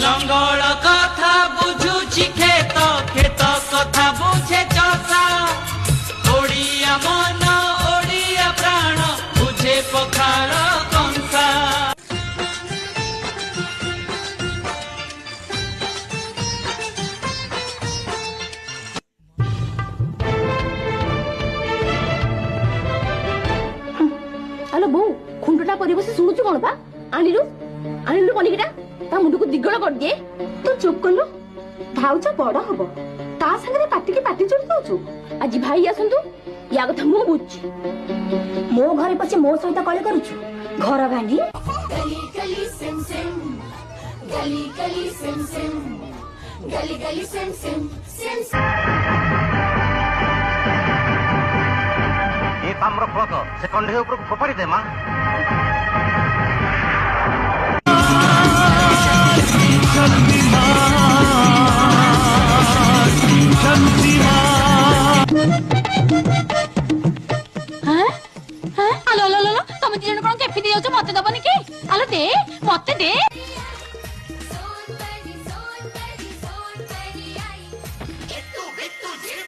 लंगड़ कथा बुझुछि खेत खेत कथा बुझे चषा ओडिया मन ओडिया प्राण बुझे पखार कंसा। हेलो बो खुंडटा परिबस शुणुछु कोन बा आनिलु आनिलु पनिकिटा ता मुंडू को दिगड़ कर दिए। तू चुप कलु भाउज बड़ हबो ता संगे पाटी के पाटी जोड़ दउछु। आज भाई आसंतु या कथा मु बुझी मो घरे पछे मो सहित कले करूछु घर भांगी। गली गली सिम सिम गली गली सिम सिम गली गली सिम सिम सिम ये ताम्र फलक से कंढे ऊपर फोपाड़ी दे मां। आलो आलो आलो तुम दी जन कोन केफी दे जाउछ मते दबनी की आलो दे मते दे।